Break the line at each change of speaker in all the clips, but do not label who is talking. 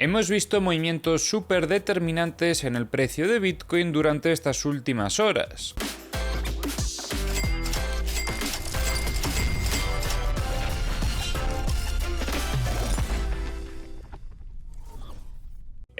Hemos visto movimientos súper determinantes en el precio de Bitcoin durante estas últimas horas.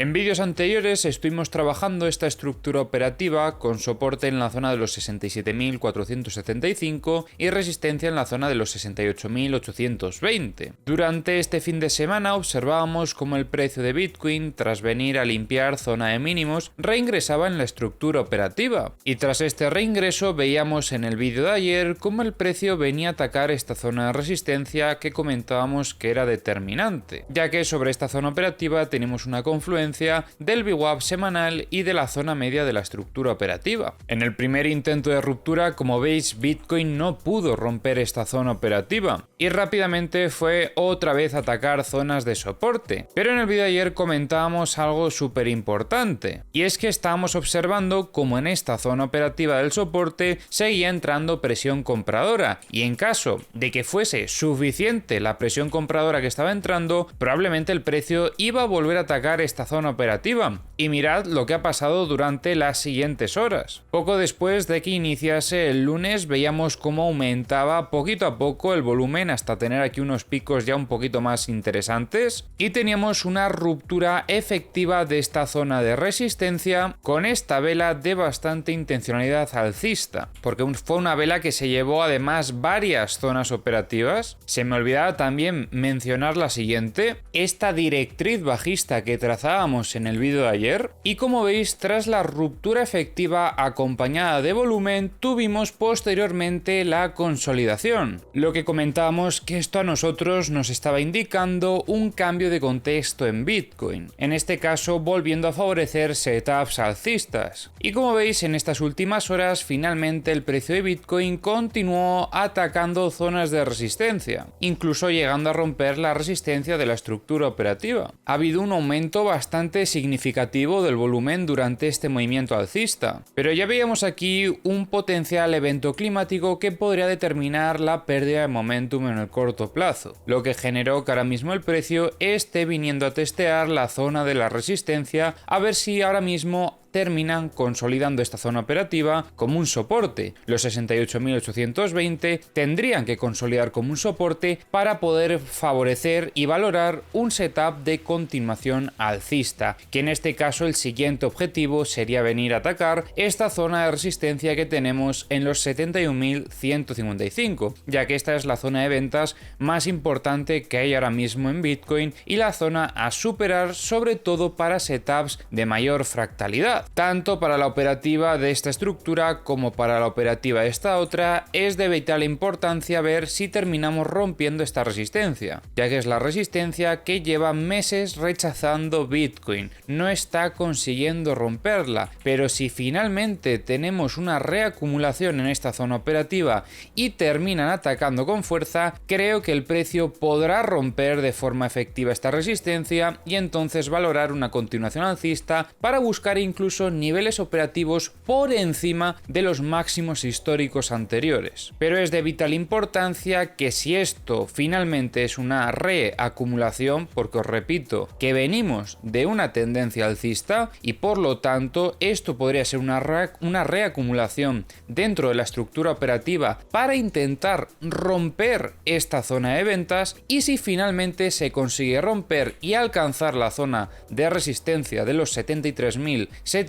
En vídeos anteriores estuvimos trabajando esta estructura operativa con soporte en la zona de los 67.475 y resistencia en la zona de los 68.820. Durante este fin de semana observábamos cómo el precio de Bitcoin, tras venir a limpiar zona de mínimos, reingresaba en la estructura operativa. Y tras este reingreso veíamos en el vídeo de ayer cómo el precio venía a atacar esta zona de resistencia que comentábamos que era determinante, ya que sobre esta zona operativa tenemos una confluencia del VWAP semanal y de la zona media de la estructura operativa. En el primer intento de ruptura, como veis, Bitcoin no pudo romper esta zona operativa y rápidamente fue otra vez a atacar zonas de soporte. Pero en el vídeo de ayer comentábamos algo súper importante, y es que estábamos observando cómo en esta zona operativa del soporte seguía entrando presión compradora, y en caso de que fuese suficiente la presión compradora que estaba entrando, probablemente el precio iba a volver a atacar esta zona operativa. Y mirad lo que ha pasado durante las siguientes horas. Poco después de que iniciase el lunes veíamos cómo aumentaba poquito a poco el volumen hasta tener aquí unos picos ya un poquito más interesantes, y teníamos una ruptura efectiva de esta zona de resistencia con esta vela de bastante intencionalidad alcista, porque fue una vela que se llevó además varias zonas operativas. Se me olvidaba también mencionar la siguiente, esta directriz bajista que trazábamos en el vídeo de ayer, y como veis, tras la ruptura efectiva acompañada de volumen, tuvimos posteriormente la consolidación, lo que comentábamos que esto a nosotros nos estaba indicando un cambio de contexto en Bitcoin, en este caso volviendo a favorecer setups alcistas. Y como veis, en estas últimas horas finalmente el precio de Bitcoin continuó atacando zonas de resistencia, incluso llegando a romper la resistencia de la estructura operativa. Ha habido un aumento bastante significativo del volumen durante este movimiento alcista, pero ya veíamos aquí un potencial evento climático que podría determinar la pérdida de momentum en el corto plazo, lo que generó que ahora mismo el precio esté viniendo a testear la zona de la resistencia, a ver si ahora mismo terminan consolidando esta zona operativa como un soporte. Los 68.820 tendrían que consolidar como un soporte para poder favorecer y valorar un setup de continuación alcista, que en este caso el siguiente objetivo sería venir a atacar esta zona de resistencia que tenemos en los 71.155, ya que esta es la zona de ventas más importante que hay ahora mismo en Bitcoin y la zona a superar, sobre todo para setups de mayor fractalidad. Tanto para la operativa de esta estructura como para la operativa de esta otra, es de vital importancia ver si terminamos rompiendo esta resistencia, ya que es la resistencia que lleva meses rechazando Bitcoin, no está consiguiendo romperla, pero si finalmente tenemos una reacumulación en esta zona operativa y terminan atacando con fuerza, creo que el precio podrá romper de forma efectiva esta resistencia y entonces valorar una continuación alcista para buscar incluso niveles operativos por encima de los máximos históricos anteriores. Pero es de vital importancia que si esto finalmente es una reacumulación, porque os repito que venimos de una tendencia alcista y por lo tanto esto podría ser una reacumulación dentro de la estructura operativa para intentar romper esta zona de ventas, y si finalmente se consigue romper y alcanzar la zona de resistencia de los 73.760,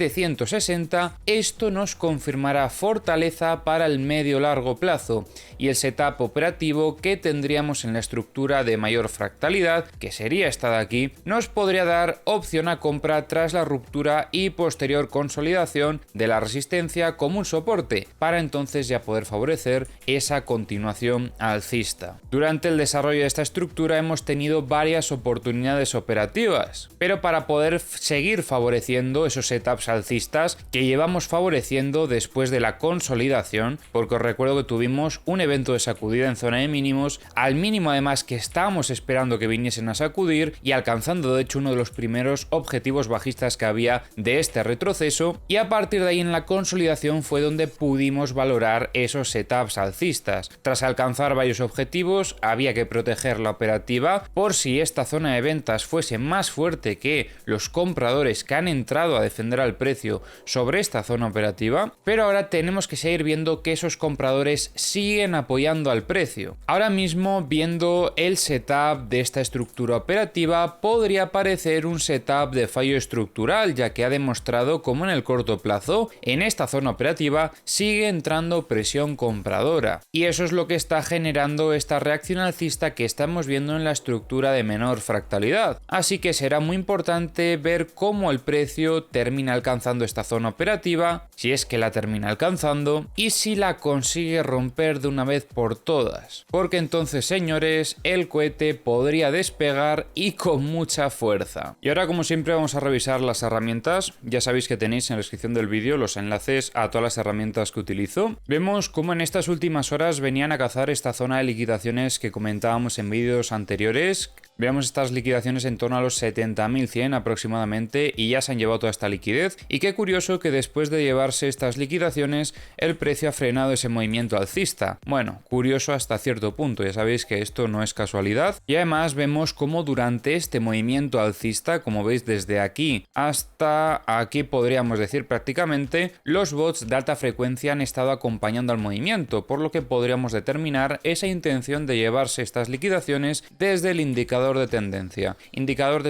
esto nos confirmará fortaleza para el medio-largo plazo y el setup operativo que tendríamos en la estructura de mayor fractalidad, que sería esta de aquí, nos podría dar opción a compra tras la ruptura y posterior consolidación de la resistencia como un soporte, para entonces ya poder favorecer esa continuación alcista. Durante el desarrollo de esta estructura hemos tenido varias oportunidades operativas, pero para poder seguir favoreciendo esos setups setups alcistas que llevamos favoreciendo después de la consolidación, porque os recuerdo que tuvimos un evento de sacudida en zona de mínimos, al mínimo además que estábamos esperando que viniesen a sacudir y alcanzando de hecho uno de los primeros objetivos bajistas que había de este retroceso, y a partir de ahí en la consolidación fue donde pudimos valorar esos setups alcistas. Tras alcanzar varios objetivos había que proteger la operativa por si esta zona de ventas fuese más fuerte que los compradores que han entrado a defender al precio sobre esta zona operativa, pero ahora tenemos que seguir viendo que esos compradores siguen apoyando al precio. Ahora mismo, viendo el setup de esta estructura operativa, podría parecer un setup de fallo estructural, ya que ha demostrado cómo en el corto plazo en esta zona operativa sigue entrando presión compradora, y eso es lo que está generando esta reacción alcista que estamos viendo en la estructura de menor fractalidad. Así que será muy importante ver cómo el precio termina alcanzando esta zona operativa, si es que la termina alcanzando, y si la consigue romper de una vez por todas, porque entonces, señores, el cohete podría despegar y con mucha fuerza. Y ahora, como siempre, vamos a revisar las herramientas. Ya sabéis que tenéis en la descripción del vídeo los enlaces a todas las herramientas que utilizo. Vemos cómo en estas últimas horas venían a cazar esta zona de liquidaciones que comentábamos en vídeos anteriores. Veamos estas liquidaciones en torno a los 70.100 aproximadamente, y ya se han llevado toda esta liquidez. Y qué curioso que después de llevarse estas liquidaciones el precio ha frenado ese movimiento alcista. Bueno, curioso hasta cierto punto, ya sabéis que esto no es casualidad. Y además vemos cómo durante este movimiento alcista, como veis desde aquí hasta aquí podríamos decir prácticamente, los bots de alta frecuencia han estado acompañando al movimiento, por lo que podríamos determinar esa intención de llevarse estas liquidaciones desde el indicador de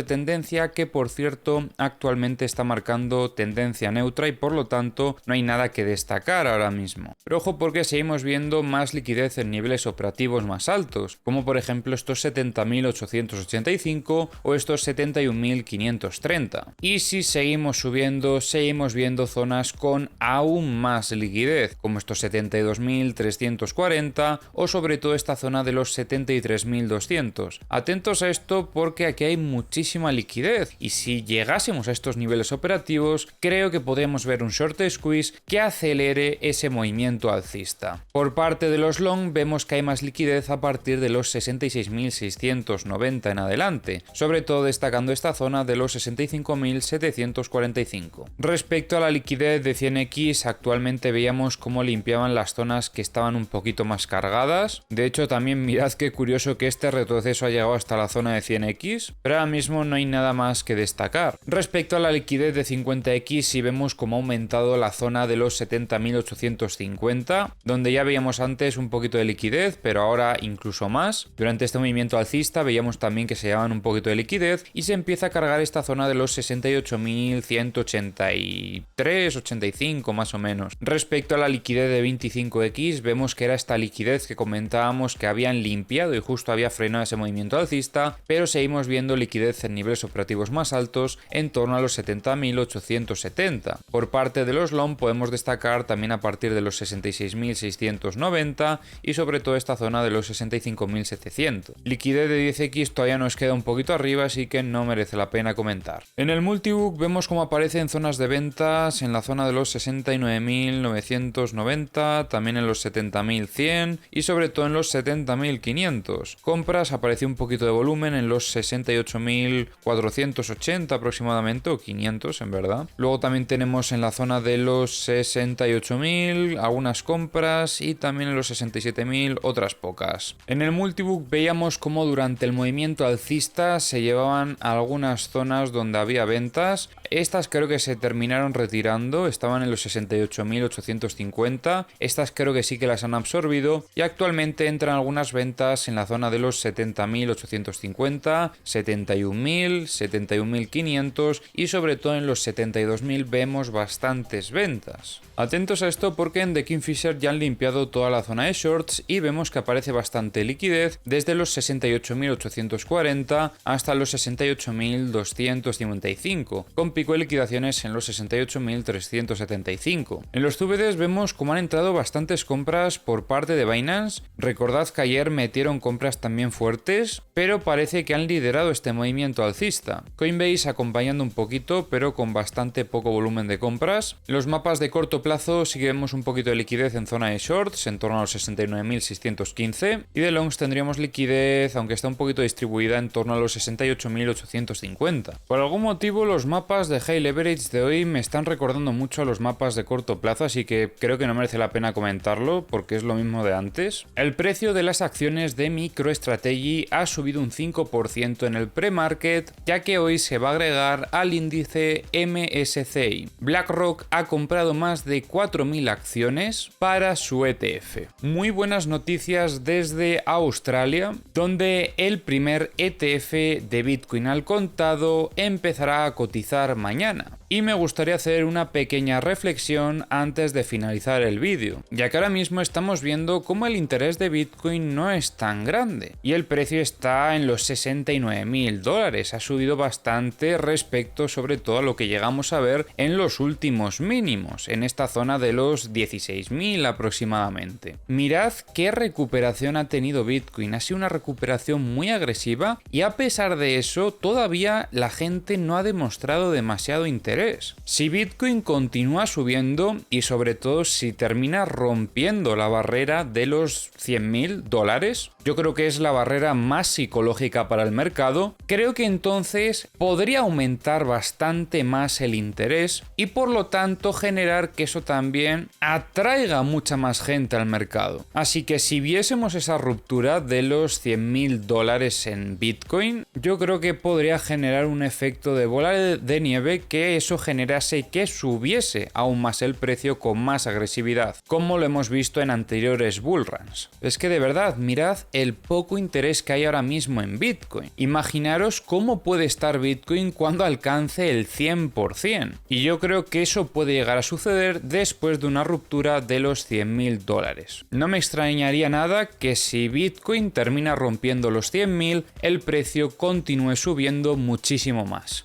tendencia que, por cierto, actualmente está marcando tendencia neutra y por lo tanto no hay nada que destacar ahora mismo. Pero ojo, porque seguimos viendo más liquidez en niveles operativos más altos, como por ejemplo estos 70.885 o estos 71.530. Y si seguimos subiendo, seguimos viendo zonas con aún más liquidez, como estos 72.340 o sobre todo esta zona de los 73.200. Atentos a esto porque aquí hay muchísima liquidez, y si llegásemos a estos niveles operativos creo que podríamos ver un short squeeze que acelere ese movimiento alcista. Por parte de los long vemos que hay más liquidez a partir de los 66.690 en adelante, sobre todo destacando esta zona de los 65.745. Respecto a la liquidez de 100x, actualmente veíamos cómo limpiaban las zonas que estaban un poquito más cargadas. De hecho, también mirad qué curioso que este retroceso ha llegado hasta la zona de 100x, pero ahora mismo no hay nada más que destacar. Respecto a la liquidez de 50x, sí vemos cómo ha aumentado la zona de los 70.850, donde ya veíamos antes un poquito de liquidez, pero ahora incluso más. Durante este movimiento alcista veíamos también que se llevaban un poquito de liquidez y se empieza a cargar esta zona de los 68.183, 85 más o menos. Respecto a la liquidez de 25x, vemos que era esta liquidez que comentábamos que habían limpiado y justo había frenado ese movimiento alcista, pero seguimos viendo liquidez en niveles operativos más altos en torno a los 70.870. Por parte de los long podemos destacar también a partir de los 66.690 y sobre todo esta zona de los 65.700. Liquidez de 10x todavía nos queda un poquito arriba, así que no merece la pena comentar. En el multibook vemos cómo aparece en zonas de ventas en la zona de los 69.990, también en los 70.100 y sobre todo en los 70.500. Compras apareció un poquito de volumen en los 68.480 aproximadamente, o 500 en verdad. Luego también tenemos en la zona de los 68.000 algunas compras y también en los 67.000 otras pocas. En el multibook veíamos cómo durante el movimiento alcista se llevaban algunas zonas donde había ventas. Estas creo que se terminaron retirando, estaban en los 68.850. Estas creo que sí que las han absorbido y actualmente entran algunas ventas en la zona de los 70.850, 71.000, 71.500 y sobre todo en los 72.000 vemos bastantes ventas. Atentos a esto porque en The Kingfisher ya han limpiado toda la zona de shorts y vemos que aparece bastante liquidez desde los 68.840 hasta los 68.255, con pico de liquidaciones en los 68.375. En los CBDs vemos cómo han entrado bastantes compras por parte de Binance. Recordad que ayer metieron compras también fuertes, pero parece que han liderado este movimiento alcista. Coinbase acompañando un poquito, pero con bastante poco volumen de compras. Los mapas de corto plazo sí que vemos un poquito de liquidez en zona de shorts, en torno a los 69.615, y de longs tendríamos liquidez, aunque está un poquito distribuida, en torno a los 68.850. Por algún motivo los mapas de high leverage de hoy me están recordando mucho a los mapas de corto plazo, así que creo que no merece la pena comentarlo porque es lo mismo de antes. El precio de las acciones de MicroStrategy ha subido un 5% en el pre-market, ya que hoy se va a agregar al índice MSCI. BlackRock ha comprado más de 4.000 acciones para su ETF. Muy buenas noticias desde Australia, donde el primer ETF de Bitcoin al contado empezará a cotizar mañana. Y me gustaría hacer una pequeña reflexión antes de finalizar el vídeo, ya que ahora mismo estamos viendo cómo el interés de Bitcoin no es tan grande y el precio está en los $69.000. Ha subido bastante respecto sobre todo a lo que llegamos a ver en los últimos mínimos, en esta zona de los 16.000 aproximadamente. Mirad qué recuperación ha tenido Bitcoin, ha sido una recuperación muy agresiva y a pesar de eso todavía la gente no ha demostrado demasiado interés. Si Bitcoin continúa subiendo y sobre todo si termina rompiendo la barrera de los $100.000, yo creo que es la barrera más psicológica para el mercado, creo que entonces podría aumentar bastante más el interés y por lo tanto generar que eso también atraiga mucha más gente al mercado. Así que si viésemos esa ruptura de los $100.000 en Bitcoin, yo creo que podría generar un efecto de bola de nieve que eso generase que subiese aún más el precio con más agresividad, como lo hemos visto en anteriores bullruns. Es que de verdad, mirad el poco interés que hay ahora mismo en Bitcoin. Imaginaros cómo puede estar Bitcoin cuando alcance el 100%. Y yo creo que eso puede llegar a suceder después de una ruptura de los $100.000. No me extrañaría nada que si Bitcoin termina rompiendo los 100.000, el precio continúe subiendo muchísimo más.